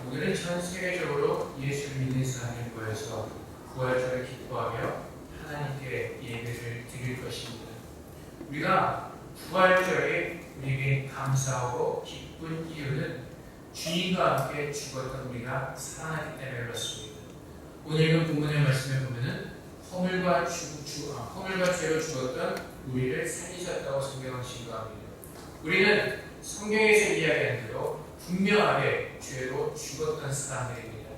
오늘은 전 세계적으로 예수를 믿는 사람이 모여서 부활절을 기뻐하며 하나님께 예배를 드릴 것입니다. 우리가 부활절에 우리에게 감사하고 기쁜 이유는 주님과 함께 죽었던 우리가 살아나기 때문에 그렇습니다. 오늘 읽은 본문의 말씀에 보면은 허물과 죄로 죽었던 우리를 살리셨다고 성경은 증거합니다. 우리는 성경에서 이야기한 대로 분명하게 죄로 죽었던 사람들입니다.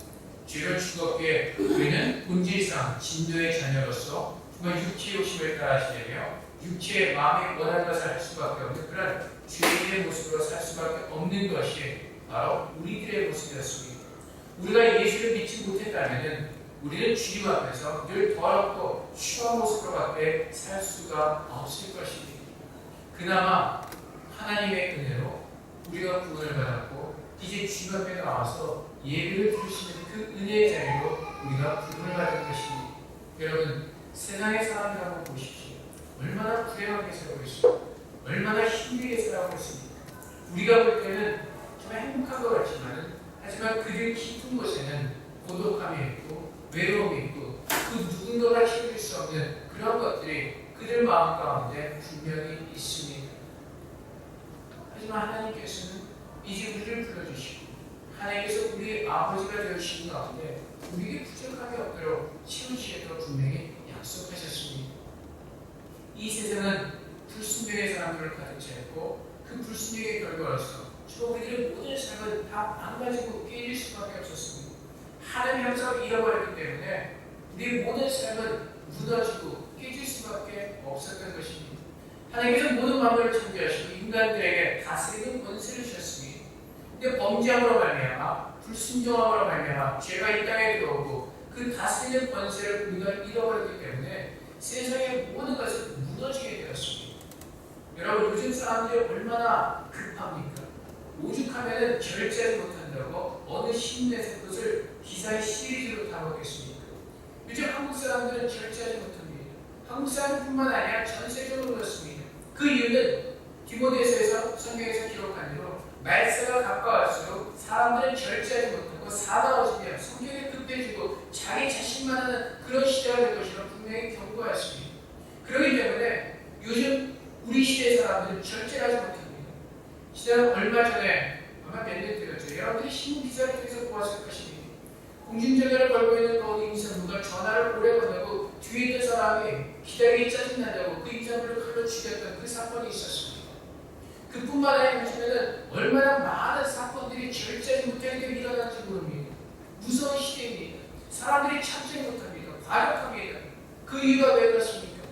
죄로 죽었기에 우리는 본질상 진노의 자녀로서 정말 육체의 욕심을 따라지내며 육체의 마음의 원하는 것을 할 수밖에 없는 그런 죄인의 모습으로 살 수밖에 없는 것이 바로 우리들의 모습이었습니다. 우리가 예수를 믿지 못했다면 우리는 주님 앞에서 늘 더럽고 추한 모습으로밖에 살 수가 없을 것입니다. 그나마 하나님의 은혜로 우리가 구원을 받았고 이제 주님 앞에 나와서 예배를 드릴 수 있는 그 은혜의 자리로 우리가 부름을 받은 것입니다. 여러분, 세상의 사람들 한번 보십시오. 얼마나 불행하게 살고 있습니까? 얼마나 힘들게 살아가고 있습니까? 우리가 볼 때는 정말 행복한 것 같지만 하지만 그들 깊은 곳에는 고독함이 있고 외로움이 있고 그 누군가가 채울 수 없는 그런 것들이 그들 마음 가운데 분명히 있습니다. 하지만 하나님께서는 이제 우리를 불러주시고 하나님께서 우리의 아버지가 되어주시는 가운데 우리에게 부족함이 없도록 채우시겠다고 분명히 약속하셨습니다. 이 세상은 불순종의 사람들을 가득 채웠고 그 불순종의 결과로서 주로 우리들의 모든 삶은 다 망가지고 깨질 수밖에 없었습니다. 하나님의 형상을 잃어버렸기 때문에 우리의 모든 삶은 무너지고 깨질 수밖에 없었던 것입니다. 하나님께서 모든 만물을 창조하시고 인간들에게 다스리는 권세를 주셨습니다. 근데 범죄함으로 말미암아 불순종함으로 말미암아 죄가 이 땅에 들어오고 그 다스리는 권세를 우리가 잃어버렸기 때문에 세상의 모든 것을 무너지게 되었습니다. 여러분, 요즘 사람들이 얼마나 급합니까? 오죽하면 절제하지 못한다고 어느 신문에서 그것을 기사의 시리즈로 다루겠습니까? 요즘 한국 사람들은 절제하지 못합니다. 한국 사람뿐만 아니라 전 세계적으로 그렇습니다. 그 이유는 디모데서에서 성경에서 기록한 대로 말세가 가까울수록 사람들은 절제하지 못하고 사나워지며 성격이 급해지고 자기 자신만 하는 그런 시대가 될 것이라 분명히 경고했습니다. 그렇기 때문에 요즘 우리 시대의 사람들은 절제하지 못합니다. 시대는 얼마 전에 아마 몇 년 되었죠. 여러분들이 신문 기사를 통해서 보았을 것입니다. 공중전화를 걸고 있는 어느 임산부가 전화를 오래 건네고 뒤에 있는 사람이 기다리기 짜증난다고 그 임산부를 칼로 죽였던 그 사건이 있었습니다. 그뿐만 아니라 요즘에는 얼마나 많은 사건들이 절제하지 못하게 일어나는지 모릅니다. 무서운 시대입니다. 사람들이 참지 못합니다. 과격합니다. 그 이유가 왜 그렇습니까?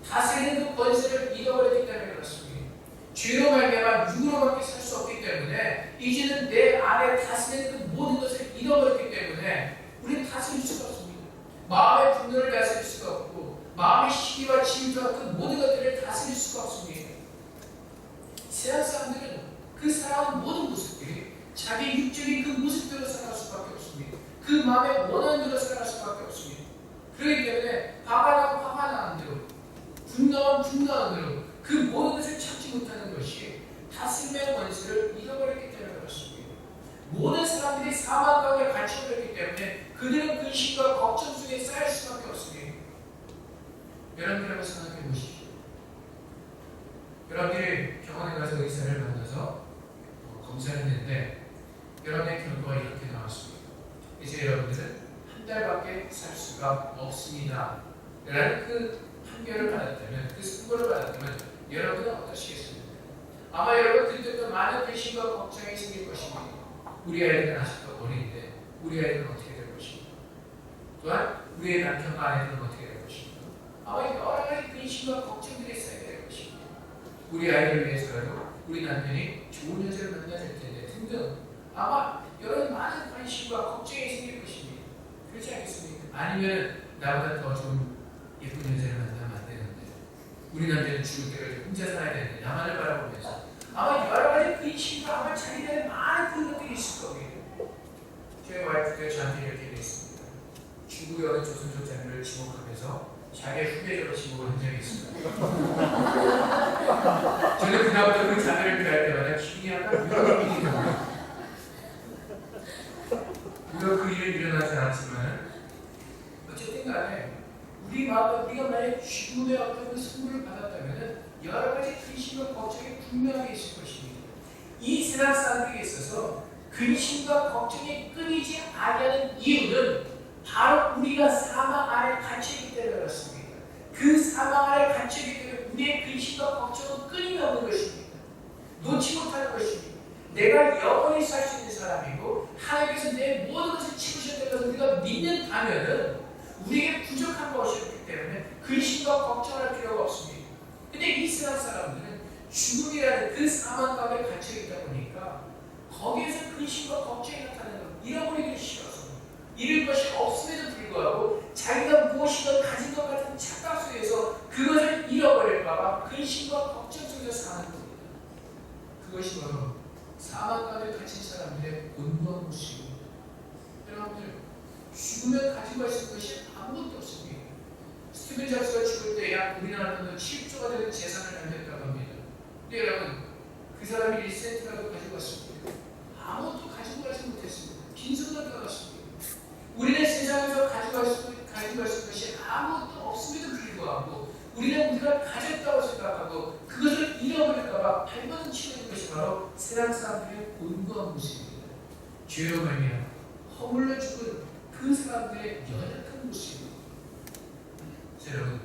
다스리는 그 권세를 잃어버렸기 때문에 그렇습니다. 죄로 말미암아 육으로밖에 살 수 없기 때문에 이제는 내 안에 다스리는 그 모든 것을 잃어버렸기 때문에 우리는 다스릴 수가 없습니다. 마음의 분노를 다스릴 수가 없고 마음의 시기와 질투와 그 모든 것들을 다스릴 수가 없습니다. 세상 사람들은 그 살아온 모든 모습들이 자기 육적인 그 모습대로 살아갈 수밖에 없습니다. 그 마음의 원하는 대로 살아갈 수밖에 없습니다. 그렇기 때문에 화가 나고 화가 나는 대로 분노하면 분노하는 대로 그 모든 것을 참지 못하는 것이 다스림의 권세를 잃어버렸기 때문에 그렇습니다. 모든 사람들이 사망 가운데 갇혀버렸기 때문에 그들은 근심과 걱정 속에 쌓일 수밖에 없습니다. 여러분들하고 생각해 보십시오. 여러분들이 병원에 가서 의사를 만나서 검사를 했는데 여러분의 결과가 이렇게 나왔습니다. 이제 여러분들은 한 달밖에 살 수가 없습니다. 라는 그 판결을 받았다면, 그 선고를 받았다면 여러분은 어떠시겠습니까? 아마 여러분 그때부터 많은 근심과 걱정이 생길 것입니다. 우리 아이들은 아직도 어린데 우리 아이들은 어떻게 될 것입니까? 또한 우리의 남편과 아내들은 어떻게 될 것입니까? 아마 여러 가지 근심과 걱정들이 쌓이게 될 것입니다. 우리 아이들을 위해서라도 우리 남편이 좋은 여자를 만나야 될 텐데 등등 아마 여러 많은 관심과 걱정이 생길 것입니다. 그렇지 않겠습니까? 아니면 나보다 더 좋은 예쁜 여자를 만나면 안 되는데 우리 남자는 죽을 때까지 혼자 살아야 되는데 나만을 바라보면서 아마 여러 가지 근심과 아마 자기들의 많은 그런 것들이 있을 겁니다. 저희 와이프가 저한테 이렇게 얘기했습니다. 중국의 어느 조선족 자매를 지목하면서 자기의 후배적으로 지목을 한 적이 있습니다. 저는 그다음부터 그 자매를 대할 때마다 기분이 약간 묘하게 죽음의 어떤 그 선물을 받았다면 여러 가지 근심과 걱정이 분명하게 있을 것입니다. 이 세상 사람들에게 있어서 근심과 걱정이 끊이지 아니하는 이유는 바로 우리가 사망 아래 갇혀있기 때문에 그렇습니다. 그 사망 아래 갇혀있기 때문에 우리의 근심과 걱정은 끊임이 없는 것입니다. 놓지 못하는 것입니다. 내가 영원히 살 수 있는 사람이고 하나님께서 내 모든 것을 채우셨다는 것을 우리가 믿는다면 우리에게 부족한 것이 없기 때문에 근심과 걱정할 필요가 없습니다. 근데 이 세상 사람들은 죽음이라는 그 사망 가운데 갇혀있다 보니까 거기에서 근심과 걱정이 나타나는 걸 잃어버리기 싫어서 잃을 것이 없음에도 불구하고 자기가 무엇이든 가진 것 같은 착각 속에서 그것을 잃어버릴까봐 근심과 걱정 속에서 사는 겁니다. 그것이 바로 사망 가운데 갇힌 사람들의 곤고한 모습입니다. 여러분들 죽으면 가지고 있을 것이 아무것도 없습니다. 스티븐 잡스가 죽을 때 약 우리나라 돈 7조가 되는 재산을 남겼다고 합니다. 근데 여러분 그 사람이 1센트라도 가지고 왔습니다. 아무것도 가지고 가지 못했습니다. 빈손으로 떠났습니다. 우리는 세상에서 가지고 있을 것이 아무것도 없음에도 불구하고 우리는 우리가 가졌다고 생각하고 그것을 잃어버릴까봐 발버둥 치는 것이 바로 세상 사람들의 곤고한 모습입니다. 죄로 말미암아 허물로 죽은 그 사람들의 연약한 모습입니다. 여러분,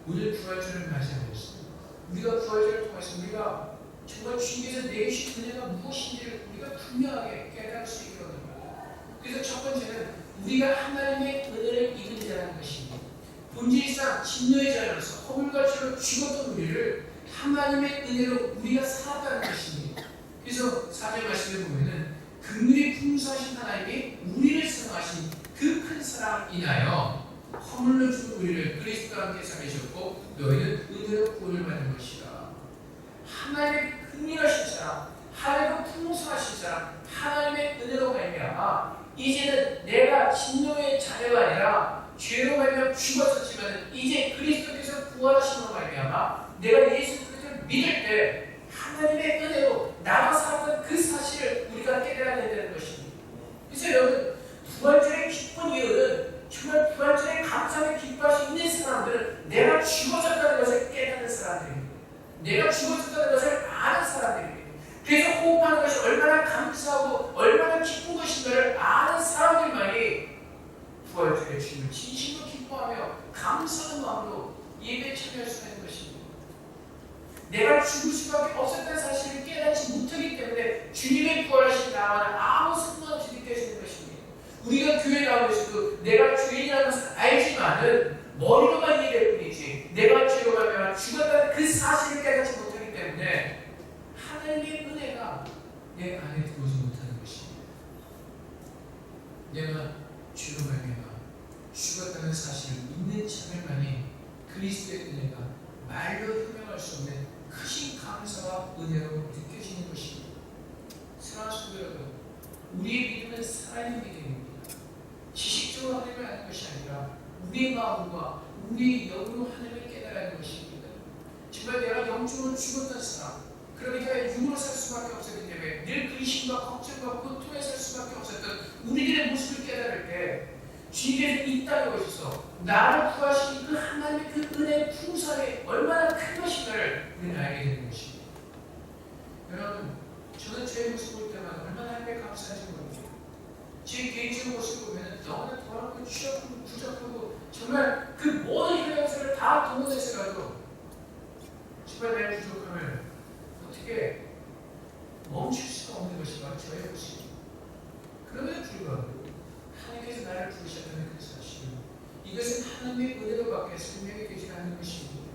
오늘 부활절을 맞이하고 있습니다. 우리가 부활절을 통해서 우리가 정말 주님께서 내주신 은혜가 무엇인지를 우리가 분명하게 깨달을 수 있게 됩니다. 그래서 첫 번째는 우리가 하나님의 은혜를 입은 자라는 것입니다. 본질상 진노의 자로서 허물과 죄로 죽었던 우리를 하나님의 은혜로 우리가 살았다는 것입니다. 그래서 4절 말씀에 보면은 긍휼이 풍성하신 하나님이 우리를 사랑하신 그 큰 사랑을 인하여 허물로 죽은 우리를 그리스도와 함께 살리셨고 너희는 은혜로 구원을 받는 것이다. 하나님의 긍휼하신 사랑, 하나님의 풍성하신 사랑, 하나님의 은혜로 말미암아 이제는 내가 진노의 자녀가 아니라 죄로 말미암아 죽었었지만 이제 그리스도께서 부활하심으로 말미암아 내가 예수 그리스도를 믿을 때 하나님의 은혜로 나가 살았던 그 사실을 우리가 깨달아야 되는 것입니다. 그래서 여러분 부활절의 기쁜 이유는 정말 부활절에 감사하게 기뻐할 수 있는 사람들은 내가 죽어졌다는 것을 깨닫는 사람들입니다. 내가 죽어졌다는 것을 아는 사람들입니다. 그래서 호흡하는 것이 얼마나 감사하고 얼마나 기쁜 것인가를 아는 사람들만이 부활절의 주님을 진심으로 기뻐하며 감사하는 마음으로 예배에 참여할 수 있는 것입니다. 내가 죽을 수밖에 없었다는 사실을 깨닫지 못하기 때문에 주님의 부활하신 나와는 아무 상관없이 느껴지는 것입니다. 우리가 교회 나오면서도 내가 죄인이라는 것을 알지만은 머리로만 이해될 뿐이지 내가 죄로 말미암아 죽었다는 그 사실을 깨닫지 못하기 때문에 하나님의 은혜가 내 안에 들어오지 못하는 것입니다. 내가 죄로 말미암아 죽었다는 사실을 믿는 자들만이 그리스도의 은혜가 말로 설명할 수 없는 크신 감사와 은혜로 느껴지는 것입니다. 사랑하는 성도 여러분, 우리의 믿음은 살아있는 믿음입니다. 지식적으로 하나님을 아는 것이 아니라 우리의 마음과 우리의 영으로 하나님을 깨달아야 하는 것입니다. 정말 내가 영적으로 죽었던 사람, 그러니까 육으로 살 수밖에 없었기 때문에 늘 근심과 걱정과 고통에 살 수밖에 없었던 우리들의 모습을 깨달을 때 주님께서 이 땅에 오셔서 나를 구하시는 그 하나님의 그 은혜의 풍성이 얼마나 큰 것인가를 우리는 알게 되는 것입니다. 여러분, 저는 제 모습 볼 때마다 얼마나 하나님께 감사한지 모릅니다. 제 개인적인 모습을 보면 너무나 더럽고 취약하고 부족하고 정말 그 모든 혈연들을 다 동원해서라도 정말 내 부족함을 어떻게 멈출 수가 없는 것이 바로 저의 모습입니다. 그럼에도 불구하고 하나님께서 나를 부르셨다는 그 사실, 이것은 하나님의 은혜로밖에 설명이 되지 않는 것입니다.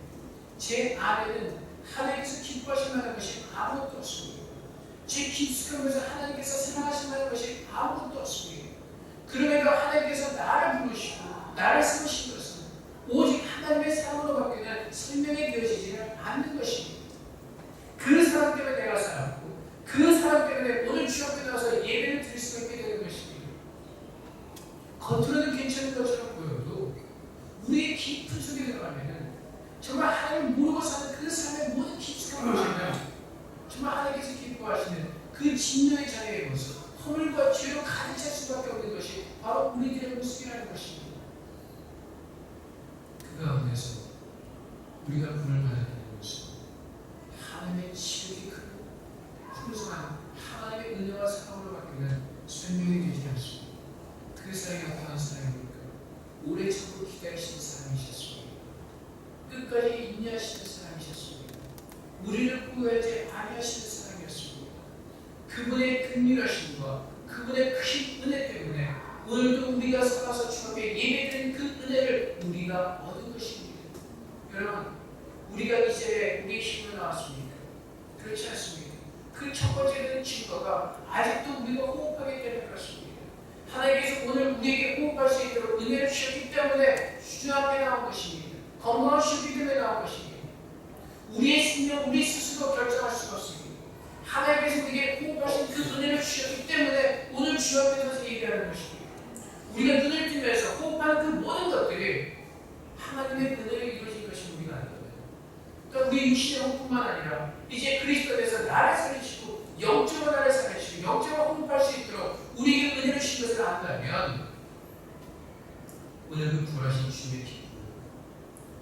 제 안에는 하나님께서 기뻐하실 만한 것이 아무것도 없습니다. 제 깊숙하면서 하나님께서 생각하실 만한 것이 아무것도 없습니다. 그럼에도 하나님께서 나를 부르시고 나를 세우신 것은 오직 하나님의 사랑으로밖에는 설명이 되어지지는 않는 것입니다. 그 사람 때문에 내가 살았고 그 사람 때문에 오늘 주 앞에 나와서 예배를 드릴 수 있게 되는 것입니다. 겉으로는 괜찮은 것처럼 보여도 우리의 깊은 속에 들어가면 정말 하나님을 모르고 사는 그 삶의 모든 깊숙한 것이면 정말 하나님께서 기뻐하시는 그 진노의 자리의 모습, 허물과 죄로 가득 찰 수밖에 없는 것이 바로 우리들의 모습이라는 것입니다. 그 가운데서 우리가 구원을 받았다는 것은 하나님의 지극히 크고 풍성한 하나님의 은혜와 사랑으로 바뀌는 생명이 되지 않습니다. 그 사랑이 어떠한 사랑입니까? 오래 참고 기다리시는 사랑이셨습니다. 끝까지 인내하시는 사랑이셨습니다. 우리를 구하지 아니하시는 사랑이었습니다. 그분의 긍휼하심과 그분의 큰 은혜 때문에 오늘도 우리가 살아서 주 앞에 예배드린 그 은혜를 우리가 얻은 것입니다. 여러분, 우리가 이제 우리의 힘으로 나왔습니까? 그렇지 않습니다. 그 첫 번째는 증거가 아직도 우리가 호흡하기 때문에 그렇습니다. 하나님께서 오늘 우리에게 호흡할 수 있도록 은혜를 주셨기 때문에 주 앞에 나온 것입니다. 건강을 주셨기 때문에 나온 것입니다. 우리의 생명, 우리 스스로 결정할 수가 없습니다. 하나님께서 우리에게 호흡하신 그 은혜를 주셨기 때문에 오늘 주 앞에 서서 얘기하는 것입니다. 우리가 눈을 뜨면서 호흡하는 그 모든 것들이 하나님의 은혜로 이루어진 것이 우리가 아니거든요. 그러니까 우리 육신의 호흡뿐만 아니라 이제 그리스도 안에서 나를 살리시고 영적으로 나를 살리시고 영적으로 호흡할 수 있도록 우리에게 은혜를 주신 것을 안다면 오늘 그 부활하신 주님의 기쁨,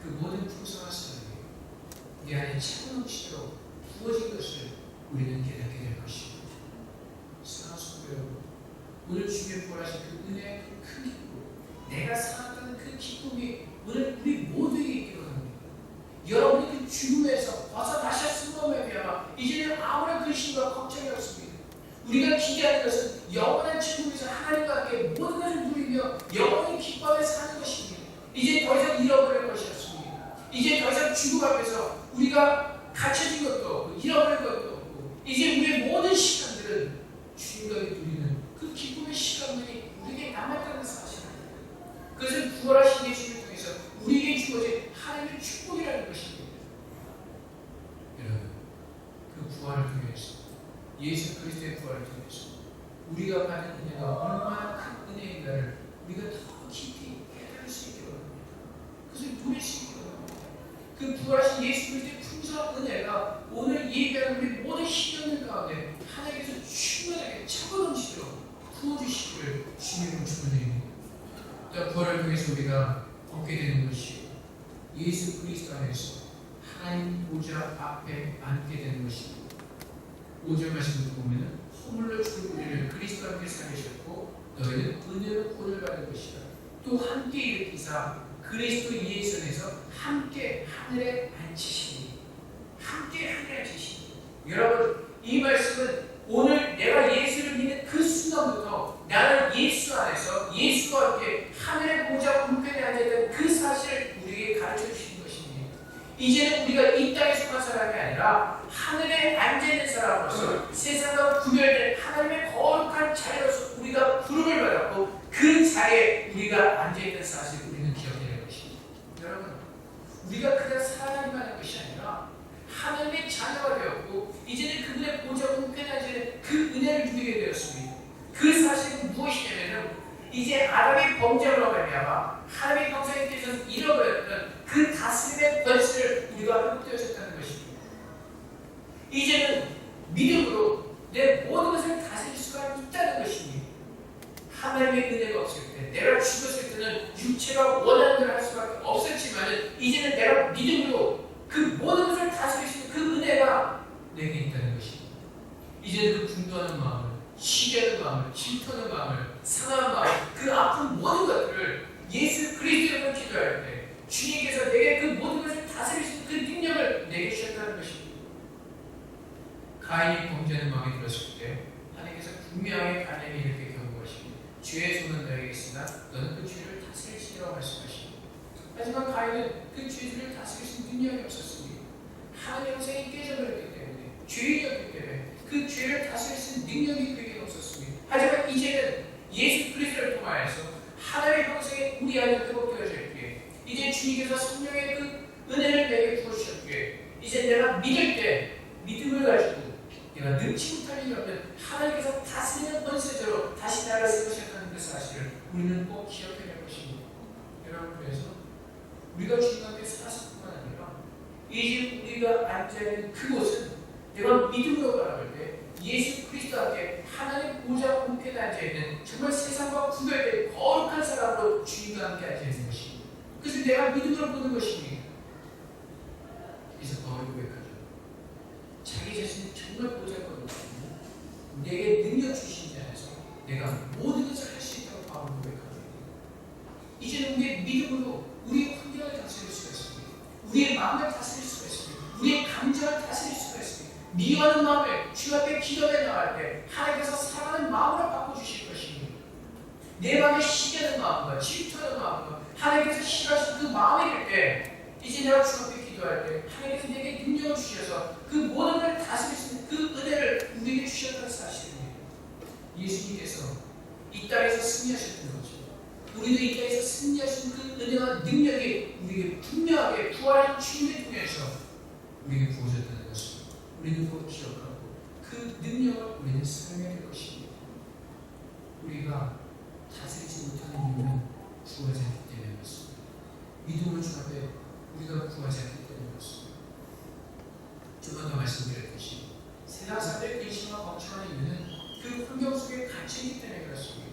그 모든 풍성한 사랑이 우리 안에 차고 넘치도록 부어진 것을 우리는 깨닫게 될 것입니다. 사랑하는 성도 여러분, 오늘 주님의 부활하신 그 은혜의 큰 기쁨, 내가 살았던 그 기쁨이 오늘 우리 모두에게 있기를 합니다. 여러분이 그 죽음에서 벗어나셨음으로 말미암아 이제는 아무런 근심과 걱정이 없습니다. 우리가 기대하는 것은 영원한 천국에서 하나님과 함께 모든 것을 누리며 영원히 기뻐하며 사는 것입니다. 이제 더 이상 잃어버릴 것이 없습니다. 이제 더 이상 죽음 앞에서 우리가 갇혀진 것도 없고 잃어버릴 것도 없고 이제 우리의 모든 시간들은 주님과 누리는 그 기쁨의 시간들이 우리에게 남았다는 사실입니다. 그것은 부활하신 예수를 통해서 우리에게 주어진 하나님의 축복이라는 것입니다. 여러분, 그 부활을 통해서 예수 그리스도의 부활을 통해서 우리가 받은 은혜가 얼마나 큰 은혜인가를 우리가 더 깊이 깨달을 수 있게 합니다. 그것을 누릴 수 있게 합니다. 그 부활하신 예수 그리스도의 풍성한 은혜가 오늘 예배하는 우리 모든 시간들 가운데 하나님께서 충만하게 차고 넘치도록 부어주시기를 주님으로 축원드립니다. 또 부활을 통해서 우리가 얻게 되는 것이 예수 그리스도 안에서 하나님 보좌 앞에 앉게 되는 것입니다. 5절 말씀을 보면 허물로 죽은 우리를 그리스도와 함께 살리셨고 너희는 은혜로 구원을 받은 것이다. 또 함께 일으키사 그리스도 예수에서 함께 하늘에 앉히시니 함께 하늘에 앉히시니 여러분, 이 말씀은 오늘 내가 예수를 믿는 그 순간부터 나는 예수 안에서 예수와 함께 하늘의 보좌 우편에 앉아있는 그 사실을 우리에게 가르쳐 주시는 것입니다. 이제는 우리가 이 땅에 속한 사람이 아니라 하늘에 앉아있는 사람으로서 세상과 구별된 하나님의 거룩한 자리로서 우리가 부름을 받았고 그 자리에 우리가 앉아있는 사실을 우리는 기억해야 할 것입니다. 여러분, 우리가 그냥 살아가기만 하는 것이 아니라 하나님의 자녀가 되었고 이제는 그분의 보좌 우편에 앉아있는 그 은혜를 누리게 되었습니다. 그 사실은 무엇이냐면 이제 아담의 범죄로 말미암아 하나님의 형상께서 잃어버렸던 그 다스림의 권세를 우리가 흡되어졌다는 것입니다. 이제는 믿음으로 내 모든 것을 다스릴 수가 있다는 것입니다. 하나님의 은혜가 없을 때, 내가 죽었을 때는 육체가 원하는 대로 할 수밖에 없었지만 이제는 내가 믿음으로 그 모든 것을 다스릴 수 있는 그 은혜가 내게 있다는 것입니다. 이제는 그 분노하는 마음을, 시기하는 마음을, 질투하는 마음을, 상한 마음, 그 아픈 모든 것들을 예수 그리스도로 기도할 때 주님께서 내게 그 모든 것을 다스릴 수 있는 그 능력을 내게 주셨다는 것입니다. 가인이 범죄하는 마음이 들었을 때 하나님께서 분명하게 가인에게 이렇게 경고하십니다. 죄의 손은 너에게 있으나 너는 그 죄를 다스릴지라고 말씀하십니다. 하지만 가인은 그 죄를 다스릴 수 있는 능력이 없었습니다. 하나님의 형상이 깨져버렸기 때문에 죄인이었기 때문에 그 죄를 다스릴 수 있는 능력이 그에게 없었습니다. 하지만 이제는 예수 그리스도를 통하여서 하나님의 형상이 우리 안에 회복되어졌기에 이제 주님께서 성령의 그 은혜를 내게 부어주셨기에 이제 내가 믿을 때 믿음을 가지고 내가 능치 못할 일이 없는 하나님께서 다스리는 권세대로 다시 나를 세우셨다는 그 사실을 우리는 꼭 기억해야 할 것입니다. 여러분, 그래서 우리가 주님 앞에 살았을 뿐만 아니라 이제 우리가 앉아있는 그곳은 내가 믿음으로 바라볼 때 예수 그리스도와 함께 하나님 보좌 우편에 앉아있는 정말 세상과 구별된 거룩한 사람으로 주님과 함께 앉아있는 것입니다. 그래서 내가 믿음으로 보는 것입니다. 능력 주신 자 안에서 내가 모든 것을 할 수 있다고 바울은 고백합니다. 이제는 우리의 믿음으로 우리의 환경을 다스릴 수가 있습니다. 우리의 마음을 다스릴 수가 있습니다. 우리의 감정을 다스릴 수가 있습니다. 미워하는 마음을 주 앞에 기도해 나갈 때 하나님께서 사랑하는 마음으로 바꿔주실 것입니다. 내 마음에 시기하는 마음과 질투하는 마음과 하나님께서 싫어하시는 그 마음이 될 때 이제 내가 주 앞에 기도할 때 하나님께서 내게 능력을 주셔서 그 모든 걸 다스릴 수 있는 그 은혜를 우리에게 주셨다는 사실입니다. 예수님께서 이 땅에서 승리하셨던 거죠. 우리도 이 땅에서 승리하신 그 은혜와 능력이 우리에게 분명하게 부활한 주님을 통해서 우리에게 부어졌다는 것을 우리는 꼭 기억하고 그 능력을 우리는 사용해야 될 것입니다. 우리가 다스리지 못하는 이유는 구하지 않기 때문에 그렇습니다. 믿음으로 주 앞에 우리가 구하지 않기 때문에 그렇습니다. 조금 더 말씀드렸듯이 세상 사람들의 근심과 걱정하는 이유는 그 환경 속에 갇혀있기 때문에 그렇습니다.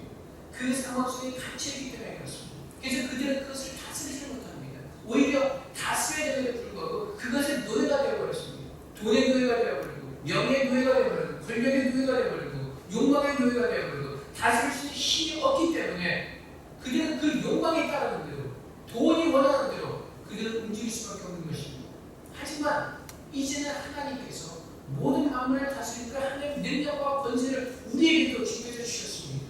그 상황 속에 갇혀있기 때문에 그렇습니다. 그래서 그들은 그것을 다스리지 못합니다. 오히려 다스려야 되는데 불구하고 그것의 노예가 되어버렸습니다. 돈의 노예가 되어버리고 명예의 노예가 되어버리고 권력의 노예가 되어버리고 욕망의 노예가 되어버리고 다스릴 수 있는 힘이 없기 때문에 그들은 그 욕망에 따르는 대로 돈이 원하는 대로 그들은 움직일 수밖에 없는 것입니다. 하지만 이제는 하나님께서 모든 만물을 다스리는 하나님의 능력과 권세를 우리에게도 주께서 주셨습니다.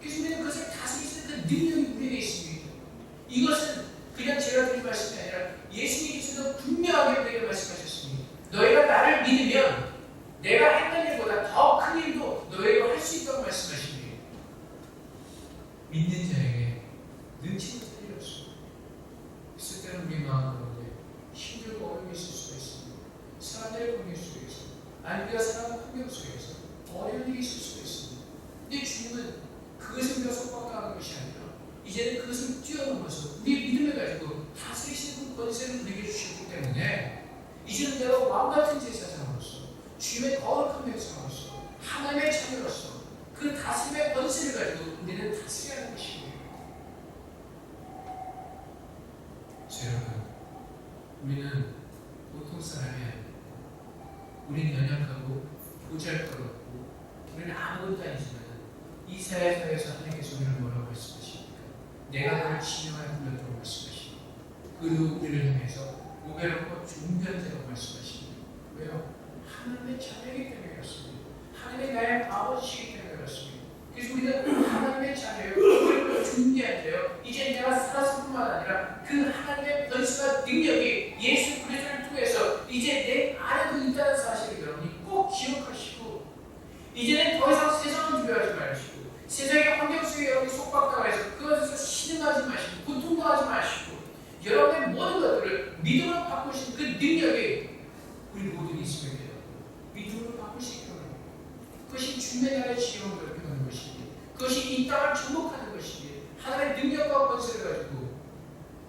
그래서 우리는 그것을 다스릴 수 있는 그 능력이 우리에게 있습니다. 이것은 그냥 제가 드린 말씀이 아니라 예수님께서도 분명하게 우리에게 말씀하셨습니다. 너희가 나를 믿으면 내가 했던 일보다 더 큰 일도 너희가 할 수 있다고 말씀하십니다. 믿는 자에게 능치 못할 일이 없습니다. 있을 때는 우리 마음 가운데 힘들고 어려움이 있을 수가 있습니다. 사람들의 관계 속에서 아니 우리가 살아가는 환경 속에서 어려운 일이 있을 수가 있습니다. 근데 주님은 그것을 우리가 속박당하는 것이 아니라 이제는 그것을 뛰어넘어서 우리의 믿음을 가지고 다스리시는 권세를 우리에게 주셨기 때문에 이제는 내가 왕같은 제사장으로서 주님의 거룩한 백성으로서 하나님의 자녀로서 그 다스림의 권세를 가지고 우리는 다스려야 하는 것입니다. 여러분, 우리는 보통 사람이 아닙니다. 우리는 연약하고 보잘것없고 우리는 아무것도 아니지만 이 사회에서 하나님께서 우리를 뭐라고 말씀하십니까? 내가 너를 진영하여 불렀다고 말씀하십니다. 그리고 우리를 향해서 고배롭고 중견자라고 말씀하십니다. 왜요? 하나님의 자녀이기 때문에 그렇습니다. 하나님의 나의 아버지이기 때문에 그렇습니다. 그래서 우리는 하나님의 자녀요, 고배롭고 중견자요. 이제 내가 살아서 뿐만 아니라 그 하나님의 권세와 능력이 예수 그리스도를 통해서 이제 내 안에도 있다는 사실을 여러분이 꼭 기억하시고 이제는 더 이상 세상을 두려워하지 마시고 세상의 환경 속에 여러분이 속박당해서 그것에서 신음하지 마시고 고통당하지 마시고 여러분의 모든 것들을 믿음으로 바꾸신 그 능력이 우리 모두에게 있으면 돼요. 믿음으로 바꾸시기 바랍니다. 그것이 주님의 나라의 지형을 넓혀가는 것이니 그것이 이 땅을 정복하는 것이니 하나님의 능력과 권세를 가지고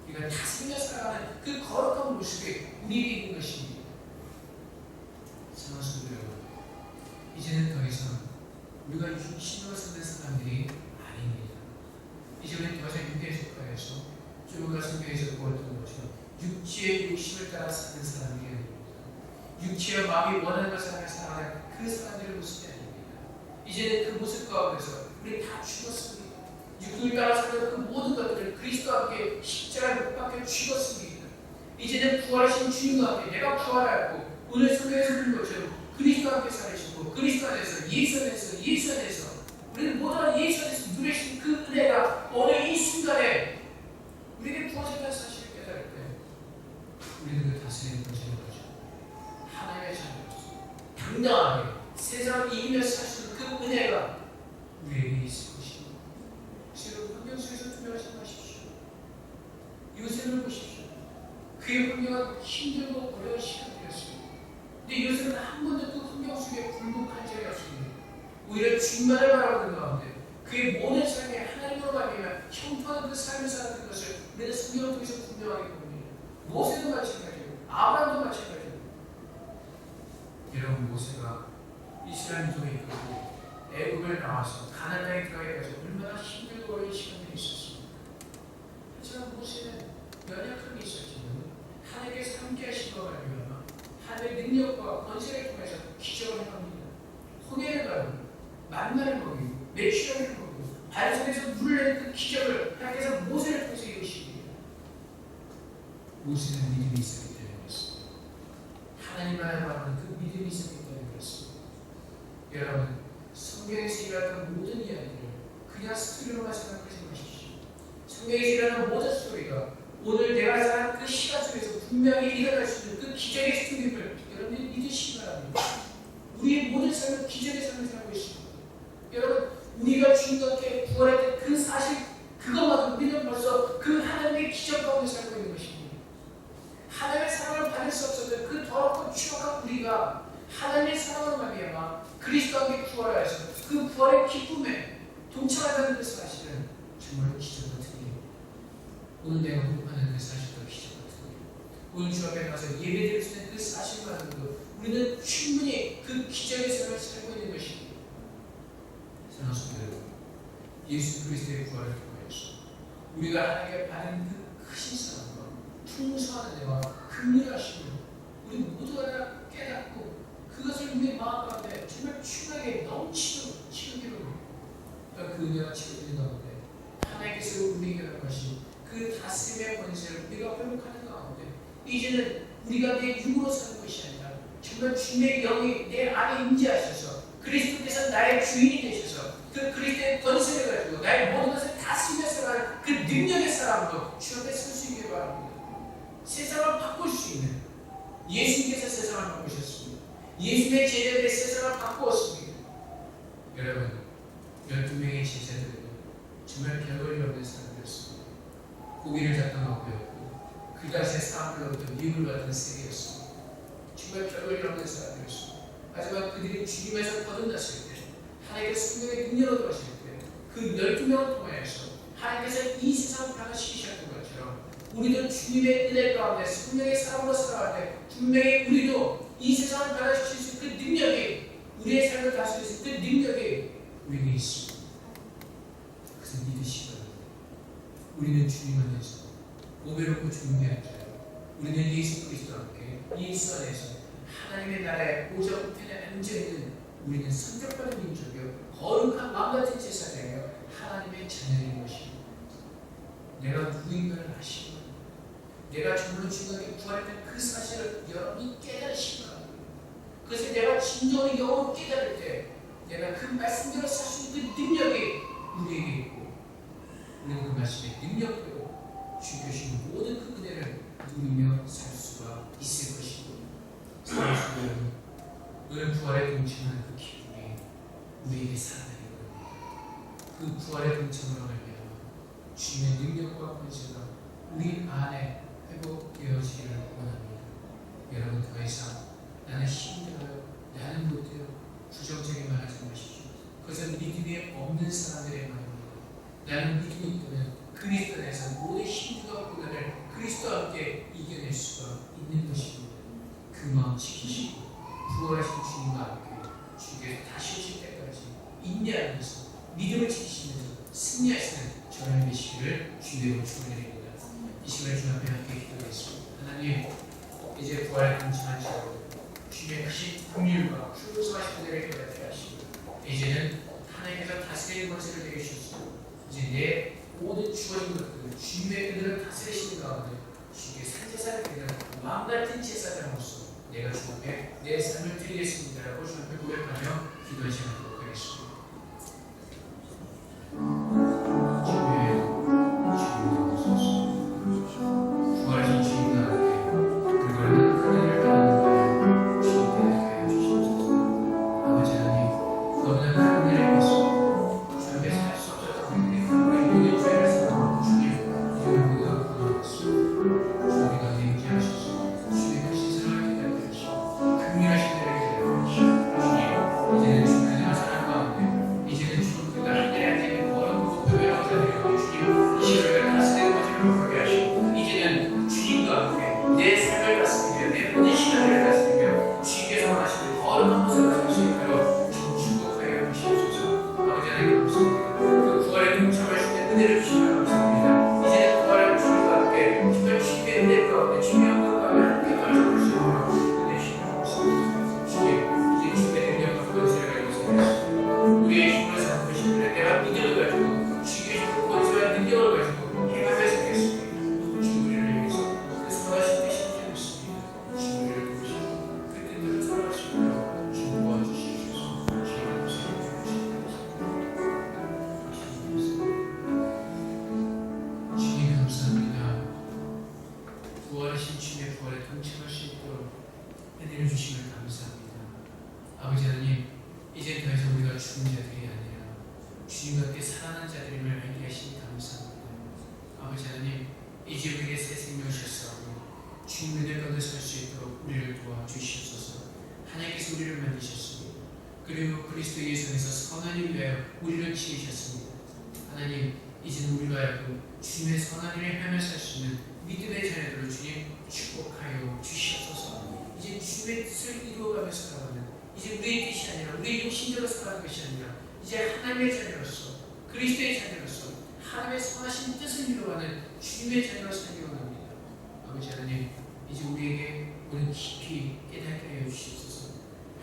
우리가 다스리며 살아가는 그 거룩한 모습이 우리에게 있는 것입니다. 사랑하는 성도 여러분, 이제는 더 이상 우리가 육신으로 사는 사람들이 아닙니다. 이제 우리는 더 이상 육에 속하여서 주가 성경에서 보았던 것처럼 육체의 욕심을 따라 사는 사람이 아닙니다. 육체와 마음이 원하는 것을 하며 살아가는 그 사람들의 모습이 아닙니다. 이제는 그 모습 가운데서 우리 다 죽었습니다. 육을 따라 사는 그 모든 것들을 그리스도와 함께 십자가에 못 박혀 죽었습니다. 이제는 부활하신 주님과 함께 내가 부활하였고 오늘 성경에서 본 것처럼 그리스도와 함께 살으시고 그리스도 안에서 예수 안에서 우리는 모두가 예수 안에서 누리신 그 은혜가 오늘 이 순간에 우리에게 부어진다는 사실을 깨달을 때 우리는 그 다스리는 것을 보죠. 하나님의 자녀로서 당당하게 세상을 이기며 사시는 그 은혜가 우리에게 있을 것입니다. 여러분 환경 속에서 두려워하지 마십시오. 요새를 보십시오. 그의 환경은 힘들고 어려운 시간이었습니다. 근데 요새는 한 번도 그 환경 속에 굴복한 적이 없습니다. 오히려 주님만을 바라보는 가운데 그의 모든 삶이 하나님으로 말미암아 형통한 그 삶을 사는 것을 우리는 성경을 통해서 분명하게 봅니다. 모세도 마찬가지고 아브라함도 마찬가지고 여러분 모세가 이스라엘 민족을 이끌고 애굽을 나와서 가나안 땅에 들어가기까지 얼마나 힘들고 어려운 시간들이 있었습니까? 하지만 모세는 연약함이 있었지만 하나님께서 함께하신 것을 말미암아 하나님의 능력과 권세를 통해서 기적을 행합니다. 홍해를 가르고 만나를 먹이고 메추라기를 먹이고 반석에서 물을 내는 그 기적을 하나님께서 모세를 통해서 이루시입니다. 모세는 믿음이 있었기 때문에 그렇습니다. 하나님만을 바라는 그 믿음이 있었기 때문에 그렇습니다. 여러분, 성경에서 일어났던 모든 이야기를 그냥 스토리로만 생각하지 마십시오. 성경에서 일어나는 모든 스토리가 오늘 내가 사는 그 시간 속에서 분명히 일어날 수 있는 그 기적의 스토리를 여러분이 믿으시기 바랍니다. 우리의 모든 삶은 기적의 삶을 살고 있습니다. 여러분, 우리가 주님과 함께 부활했던 그 사실, 그것만으로 우리는 벌써 그 하나님의 기적 가운데 살고 있는 것입니다. 하나님의 사랑을 받을 수 없었던 그 더럽고 추악한 우리가 하나님의 사랑으로 말미암아 그리스도와 함께 부활하여서 그 부활의 기쁨에 동참한다는 그 사실은 정말 기적 같은 일입니다. 오늘 내가 호흡하는 그 사실도 기적 같은 일입니다. 오늘 주 앞에 가서 예배드릴 수 있는 그 사실만으로도 우리는 충분히 그 기적의 삶을 살고 있는 것입니다. 사랑하는 성도 여러분, 예수 그리스도의 부활을 통하여서 우리가 하나님께 받은 그 크신 사랑과 풍성한 은혜와 긍휼하심을 우리 모두가 깨닫고 그것을 우리의 마음 가운데 정말 충만하게 넘치도록 채우기로 그 은혜와 채워지는 가운데 하나님께서 우리에게 허락하신 그 다스림의 권세를 우리가 회복하는 가운데 이제는 우리가 내 육으로 사는 것이 아니라 정말 주님의 영이 내 안에 임재하셔서 그리스도께서 나의 주인이 되셔서 그 그리스도의 권세를 가지고 나의 모든 것을 다스리며 살아가는 그 능력의 사람으로 주 앞에 설 수 있기를 바랍니다. 세상을 바꿀 수 있는 예수님께서 세상을 바꾸셨습니다. 예수님의 제자들이 세상을 바꾸었습니다. 여러분, 12명의 제자들은 정말 별볼일 없는 사람들이었습니다. 고기를 잡던 어부였고 그 당시에 사람들로부터 미움을 받던 세계였습니다. 정말 별볼일 없는 사람들이었습니다. 하지만 그들이 주님에서 거듭났을 때 하나님께서 성령의 능력을 더하실 때 그 12명을 통하여서 하나님께서 이 세상을 변화시키셨던 것처럼 우리도 주님의 은혜 가운데 성령의 사랑으로 살아갈 때 분명히 우리도 이 세상을 변화시킬 수 있는 그 능력이 우리의 삶을 다스릴 수 있는 그 능력이 우리에게 있습니다. 그래서 믿으시기 바랍니다. 우리는 주님 안에서 오배롭고 존귀한 자요. 우리는 예수 그리스도와 함께 예수 안에서 하나님의 나라의 보좌 우편에 앉아있는 우리는 선택받은 민족이요 거룩한 마음같은 제사장이요 하나님의 자녀인 것입니다. 내가 누구인가를 아시고 내가 정말로 주님께 부활했던 그 사실을 여러분이 깨달으시기 바랍니다. 그래서 내가 진정으로 영으로 깨달을 때 내가 그 말씀대로 살 수 있는 그 능력이 우리에게 있고 우리는 그 말씀의 능력대로 주님께 주신 모든 그 은혜를 누리며 살 수가 있을 것입니다. 사랑하는 여러분, 오늘 부활에 동참하는 그 기쁨이 우리에게 살아나는 겁니다. 그 부활에 동참으로 말미암아 주님의 능력과 권세가 우리 안에 회복되어지기를 원합니다. 여러분, 더 이상 나는 힘들어요, 나는 못해요, 부정적인 말 하지 마십시오. 그것은 믿음이 없는 사람들의 말입니다. 나는 믿음이 있다면 그리스도 안에서 모든 힘과 고난을 그리스도와 함께 이겨낼 수가 있는 것입니다. 그 마음 지키시고 부활하신 주님과 함께 주께서 다시 오실 때까지 인내하면서 믿음을 지키시면서 승리하시는 저를 되시기를 주님으로 축원드립니다. 이 시간에 주 앞에 함께 기도하겠습니다. 하나님, 이제 부활에 동참한 자로 주님의 크신 긍휼과 풍성하신 은혜를 깨닫게 하시고 이제는 하나님께서 다스리는 권세를 내게 주시고 이제 내 모든 주어진 것들을 주님의 은혜를 다스리시는 가운데 주님의 산제사를 드리는 마음같은 제사장으로서 내가 주 앞에 내 삶을 드리겠습니다라고 주 앞에 고백하며 기도의 시간을 갖도록 하겠습니다. 부활하신 주님과 함께 그 넓은 하늘을 떠나는 거에 주님께 하여 주시옵소서. 아버지 하나님, 너무나 큰 은혜를 입었습니다. 주 앞에 살 수 없었던 우리 모든 죄를 사랑하고 주님 이름을 모두가 구원하였습니다. 주님 가운데 임재하셔서 주님의 크신 사랑을 깨닫게 하시고 긍휼하신 은혜를 깨닫게 하시고 주님, 이제는 주님의 사랑 가운데 이제는 주님 그가 하늘에 앉아있는 거룩하고 교회라고 자들이고 주님 이 시간을 다스리는 것을 회복하게 하시고 이제는 주님과 함께 내 삶을 다스리며 내 모든 시간을 다스리며 주님께서 원하시는 거룩한 모습을 살수 있도록 축복하여 주시옵소서. 아버지 하나님 감사합니다. 그 부활에 동참할 수 있는 은혜를 주시며 감사합니다. 이제는 부활한 주님과 함께 정말 주님의 은혜 가운데 주님의 영광 가운데 함께 가져올 수 있도록 은혜 주시며 감사합니다. 주님, 이제 주님의 능력과 권세를 가지고 살겠습니다. 우리의 주님과 함께 살아난 자들임을 알게 하시니 감사합니다. 아버지 하나님, 이제 우리에게 새 생명을 주셨사오니 주님 은혜 가운데 설 수 있도록 우리를 도와주시옵소서. 하나님께서 우리를 만드셨습니다. 그리고 그리스도 예수 안에서 선한 일을 위하여 우리를 지으셨습니다. 하나님, 이제는 우리가 하여금 주님의 선한 일을 하며 살 수 있는 믿음의 자녀들을 주님 축복하여 주시옵소서. 이제 주님의 뜻을 이루어가며 살아가는, 이제 우리의 뜻이 아니라 우리의 욕심대로 살아가는 것이 아니라 이제 하나님의 자녀로서, 그리스도의 자녀로서 하나님의 선하신 뜻을 이루어가는 주님의 자녀로 살기 원합니다. 아버지 하나님, 이제 우리에게 오늘 깊이 깨닫게 하여 주시옵소서.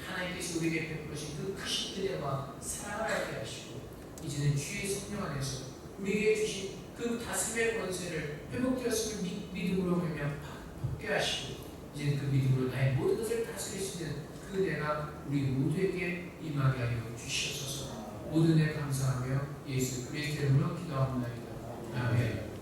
하나님께서 우리에게 베푸신 그 크신 은혜와 사랑을 알게 하시고 이제는 주의 성령 안에서 우리에게 주신 그 다스림의 권세를 회복되었음을 믿음으로 받게 하시고 이제는 그 믿음으로 나의 모든 것을 다스릴 수 있는 그 은혜가 우리 모두에게 임하게 하여 주시옵소서. 모든 애 감사하며 예수 그리스도의 이름으로 기도합니다. 아멘.